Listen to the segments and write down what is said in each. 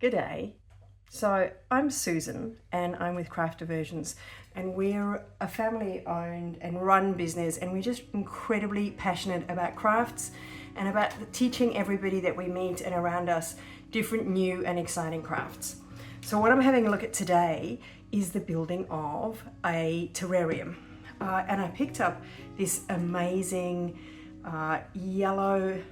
G'day. So I'm Susan and I'm with Craft Diversions, and we're a family owned and run business, and we're just incredibly passionate about crafts and about teaching everybody that we meet and around us different new and exciting crafts. So what I'm having a look at today is the building of a terrarium. And I picked up this amazing yellow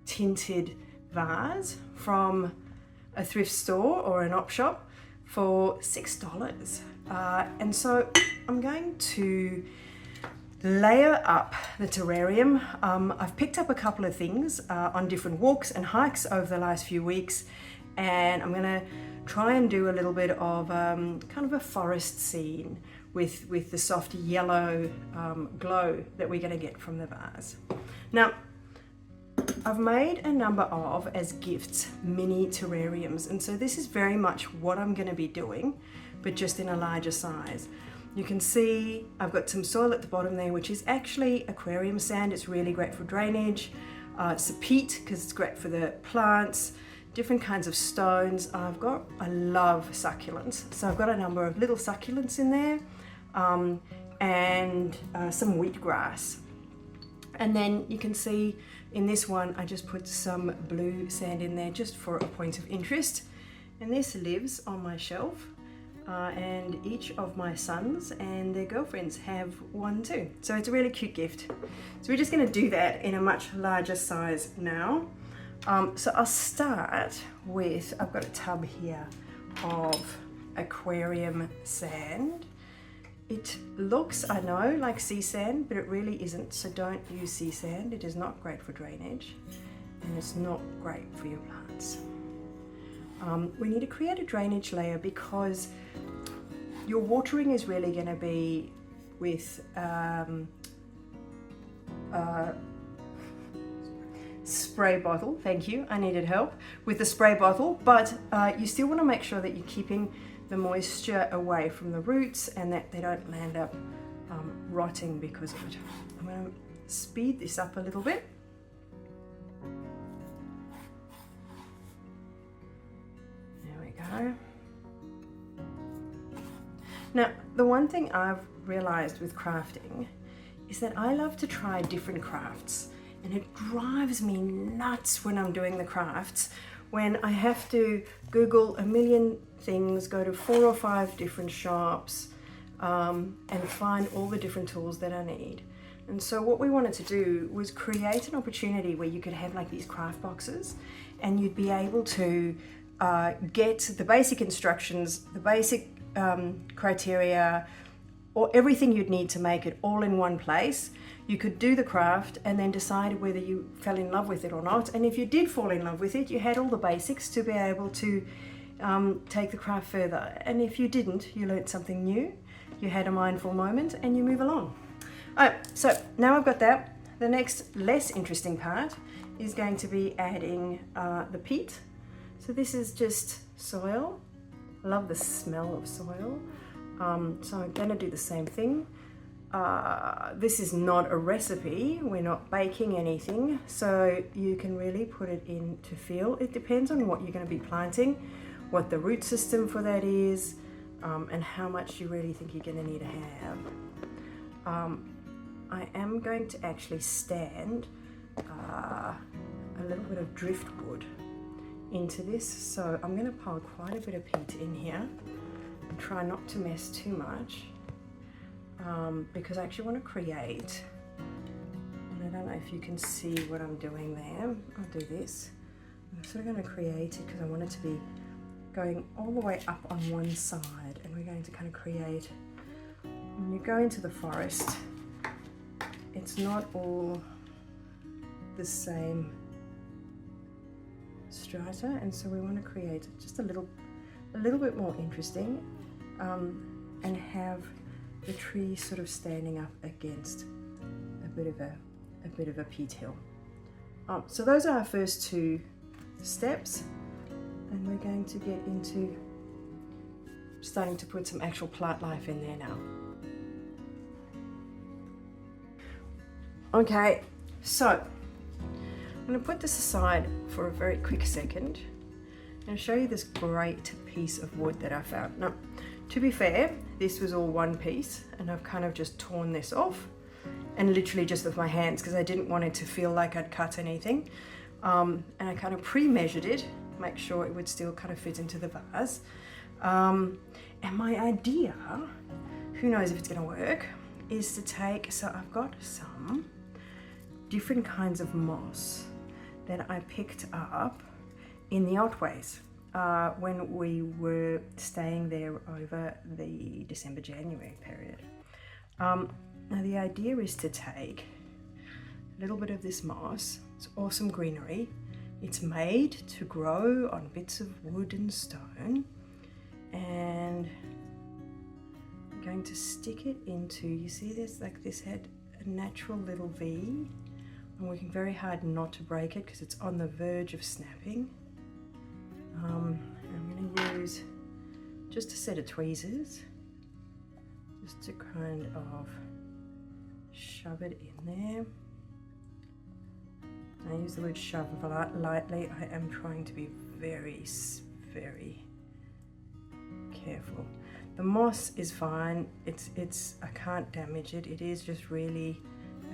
tinted vase from a thrift store or an op shop for $6. And so I'm going to layer up the terrarium. I've picked up a couple of things on different walks and hikes over the last few weeks, and I'm going to try and do a little bit of kind of a forest scene with the soft yellow glow that we're going to get from the vase. Now, I've made a number of, as gifts, mini terrariums, and so this is very much what I'm going to be doing, but just in a larger size. You can see I've got some soil at the bottom there, which is actually aquarium sand. It's really great for drainage. It's a peat because it's great for the plants, different kinds of stones. I love succulents, so I've got a number of little succulents in there, and some wheatgrass. And then you can see in this one, I just put some blue sand in there just for a point of interest. And this lives on my shelf, and each of my sons and their girlfriends have one too. So it's a really cute gift. So we're just going to do that in a much larger size now. So I'll start with, I've got a tub here of aquarium sand. It looks, I know, like sea sand, but it really isn't, so don't use sea sand. It is not great for drainage, and it's not great for your plants. We need to create a drainage layer because your watering is really going to be with spray bottle. Thank you, I needed help with the spray bottle, but you still want to make sure that you're keeping the moisture away from the roots and that they don't land up rotting because of it. I'm going to speed this up a little bit. There we go. Now, the one thing I've realized with crafting is that I love to try different crafts, and it drives me nuts when I'm doing the crafts when I have to Google a million things, go to 4 or 5 different shops, and find all the different tools that I need. And so what we wanted to do was create an opportunity where you could have like these craft boxes, and you'd be able to get the basic instructions, the basic criteria, or everything you'd need to make it all in one place. You could do the craft and then decide whether you fell in love with it or not. And if you did fall in love with it, you had all the basics to be able to take the craft further. And if you didn't, you learned something new, you had a mindful moment, and you move along. All right, so now I've got that. The next less interesting part is going to be adding the peat. So this is just soil. I love the smell of soil. So I'm going to do the same thing. This is not a recipe, we're not baking anything, so you can really put it in to feel. It depends on what you're going to be planting, what the root system for that is, and how much you really think you're going to need to have. I am going to actually stand a little bit of driftwood into this, so I'm going to pile quite a bit of peat in here and try not to mess too much. Because I actually want to create, and I don't know if you can see what I'm doing there. I'll do this. I'm sort of going to create it because I want it to be going all the way up on one side, and we're going to kind of create, when you go into the forest, it's not all the same strata, and so we want to create just a little bit more interesting, and have the tree sort of standing up against a bit of a peat hill. So those are our first 2 steps, and we're going to get into starting to put some actual plant life in there now. Okay, so I'm going to put this aside for a very quick second, I'm going to show you this great piece of wood that I found. Now, to be fair, this was all one piece, and I've kind of just torn this off, and literally just with my hands, because I didn't want it to feel like I'd cut anything. And I kind of pre-measured it, make sure it would still kind of fit into the vase. And my idea, who knows if it's going to work, is to take, so I've got some different kinds of moss that I picked up in the Otways when we were staying there over the December-January period. Now the idea is to take a little bit of this moss. It's awesome greenery. It's made to grow on bits of wood and stone, and I'm going to stick it into, you see this, like this had a natural little V. I'm working very hard not to break it because it's on the verge of snapping. I'm going to use just a set of tweezers just to kind of shove it in there. I use the word shove lightly. I am trying to be very, very careful. The moss is fine. I can't damage it. It is just really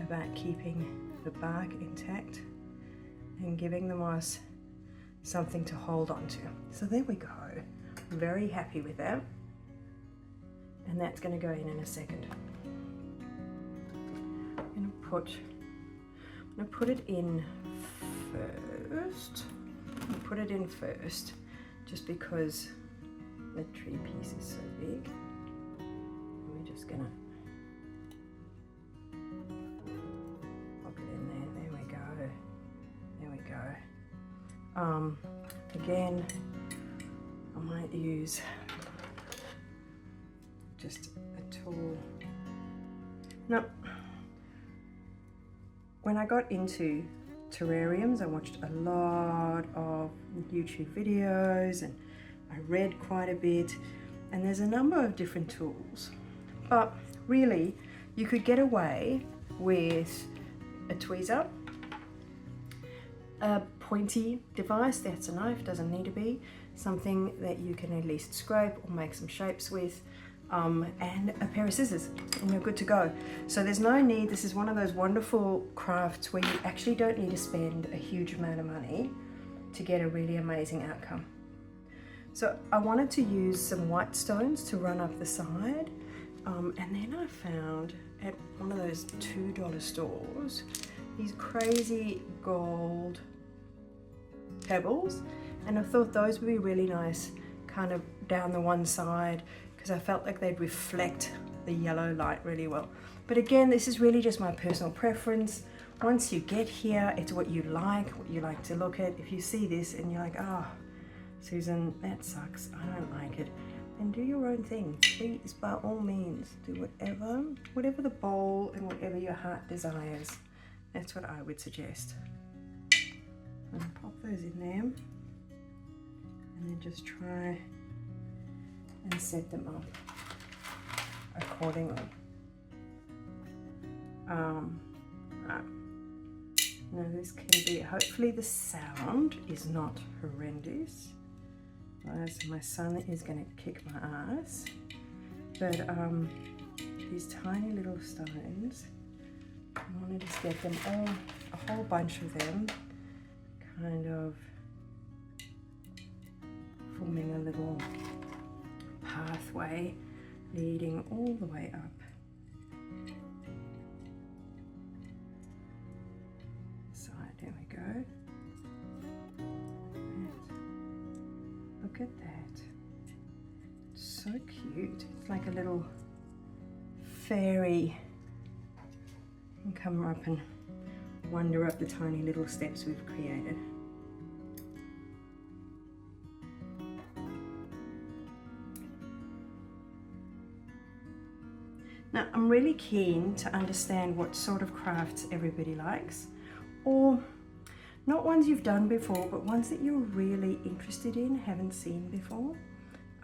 about keeping the bark intact and giving the moss something to hold on to. So there we go. I'm very happy with that. And that's going to go in a second. I'm going to put it in first. I'll put it in first just because the tree piece is so big. We're just gonna pop it in there. There we go. There we go. Again, I might use just a tool. No. When I got into terrariums, I watched a lot of YouTube videos and I read quite a bit, and there's a number of different tools. But really, you could get away with a tweezer, a pointy device, that's a knife, doesn't need to be, something that you can at least scrape or make some shapes with, and a pair of scissors, and you're good to go. So there's no need, this is one of those wonderful crafts where you actually don't need to spend a huge amount of money to get a really amazing outcome. So I wanted to use some white stones to run up the side, and then I found at one of those $2 stores these crazy gold pebbles, and I thought those would be really nice kind of down the one side, because I felt like they'd reflect the yellow light really well. But again, this is really just my personal preference. Once you get here, it's what you like to look at. If you see this and you're like, oh, Susan, that sucks, I don't like it, then do your own thing. Please, by all means, do whatever the bowl and whatever your heart desires. That's what I would suggest. I'm gonna pop those in there, and then just try and set them up accordingly. Right. Now this can be, hopefully the sound is not horrendous. Otherwise my son is going to kick my ass. But these tiny little stones, I want to just get them all, a whole bunch of them, kind of forming a little pathway leading all the way up. Side, there we go. Look at that. So cute. It's like a little fairy. You can come up and wander up the tiny little steps we've created. Now, I'm really keen to understand what sort of crafts everybody likes, or not ones you've done before, but ones that you're really interested in, haven't seen before.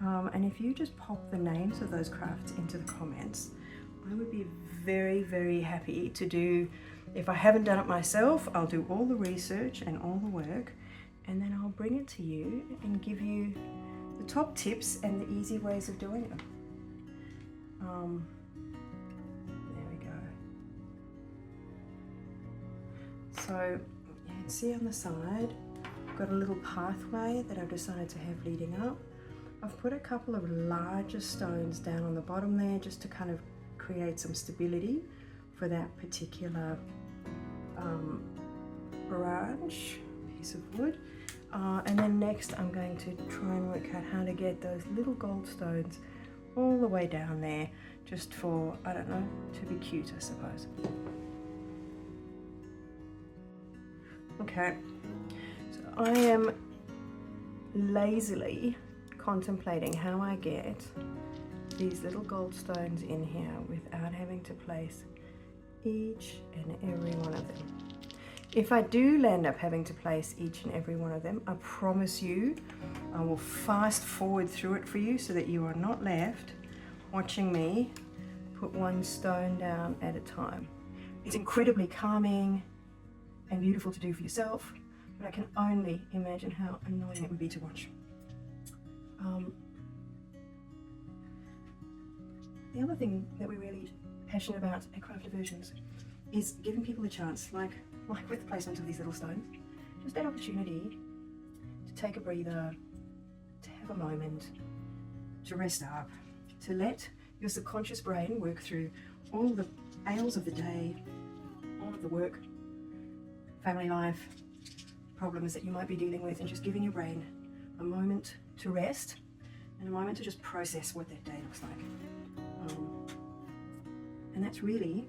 And if you just pop the names of those crafts into the comments, I would be very, very happy to do. If I haven't done it myself, I'll do all the research and all the work and then I'll bring it to you and give you the top tips and the easy ways of doing it. There we go. So you can see on the side, I've got a little pathway that I've decided to have leading up. I've put a couple of larger stones down on the bottom there just to kind of create some stability for that particular branch, piece of wood. And then next I'm going to try and work out how to get those little gold stones all the way down there, just for, I don't know, to be cute, I suppose. Okay, so I am lazily contemplating how I get these little gold stones in here without having to place each and every one of them. If I do land up having to place each and every one of them, I promise you I will fast forward through it for you so that you are not left watching me put one stone down at a time. It's incredibly calming and beautiful to do for yourself, but I can only imagine how annoying it would be to watch. The other thing that we're really passionate about at Craft Diversions is giving people a chance, like with the placement of these little stones, just that opportunity to take a breather, to have a moment, to rest up, to let your subconscious brain work through all the ails of the day, all of the work, family life, problems that you might be dealing with, and just giving your brain a moment to rest and a moment to just process what that day looks like. And that's really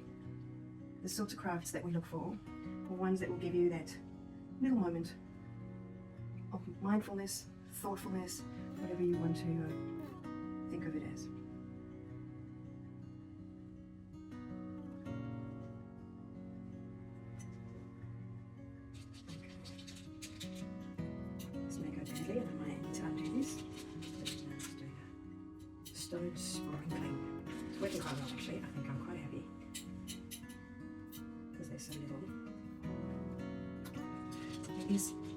the sorts of crafts that we look for, or ones that will give you that little moment of mindfulness, thoughtfulness, whatever you want to think of it as. This may go gently, and I might anytime do this. But now let's do the stone sprinkling. It's working quite well actually. I think I'm quite happy because they're so little.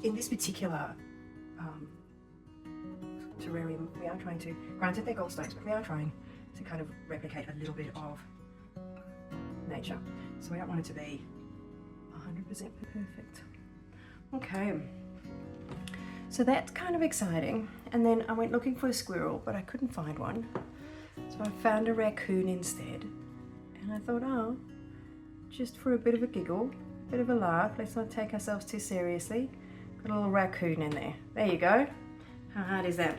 In this particular terrarium, we are trying to, granted they're gold stones, but we are trying to kind of replicate a little bit of nature. So we don't want it to be 100% perfect. Okay, so that's kind of exciting. And then I went looking for a squirrel, but I couldn't find one. So I found a raccoon instead. And I thought, oh, just for a bit of a giggle, bit of a laugh, let's not take ourselves too seriously. Got a little raccoon in there. There you go. How hard is that?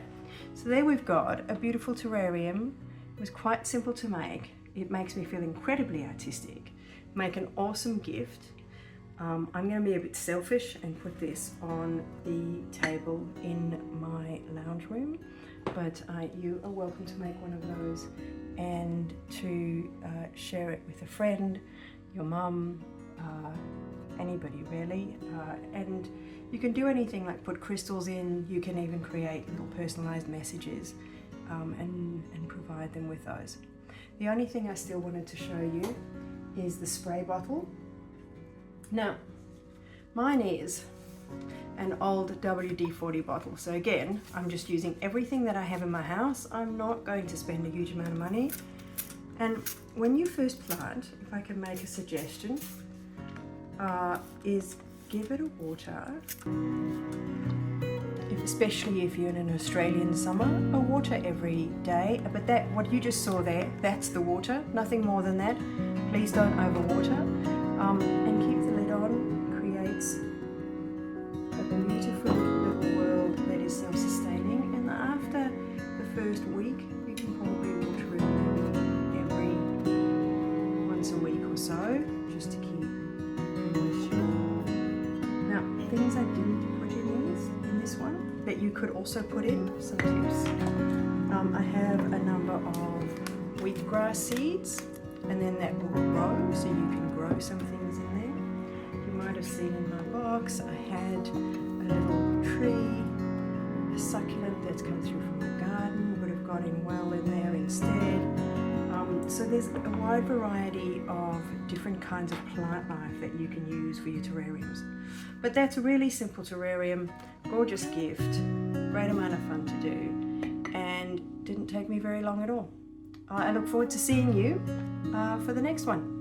So there we've got a beautiful terrarium. It was quite simple to make. It makes me feel incredibly artistic. Make an awesome gift. I'm going to be a bit selfish and put this on the table in my lounge room, but you are welcome to make one of those and to share it with a friend, your mum, anybody really, and you can do anything like put crystals in. You can even create little personalized messages and provide them with those. The only thing I still wanted to show you is the spray bottle. Now, mine is an old WD-40 bottle. So again, I'm just using everything that I have in my house. I'm not going to spend a huge amount of money. And when you first plant, if I can make a suggestion, is give it a water, especially if you're in an Australian summer, a water every day. But that, what you just saw there, that's the water, nothing more than that. Please don't overwater. And keep the lid on, creates a beautiful little world that is self-sustaining. And after the first week, you can probably water it maybe every once a week or so, just to keep the moisture. Now, things I didn't put in this one, that you could also put in, some tips. I have a number of wheatgrass seeds, and then that will grow, so you can grow some things in there. You might have seen in my box, I had a little tree, a succulent that's come through from my garden, would have got in well in there instead. So there's a wide variety of different kinds of plant life that you can use for your terrariums. But that's a really simple terrarium, gorgeous gift, great amount of fun to do, and didn't take me very long at all. I look forward to seeing you for the next one.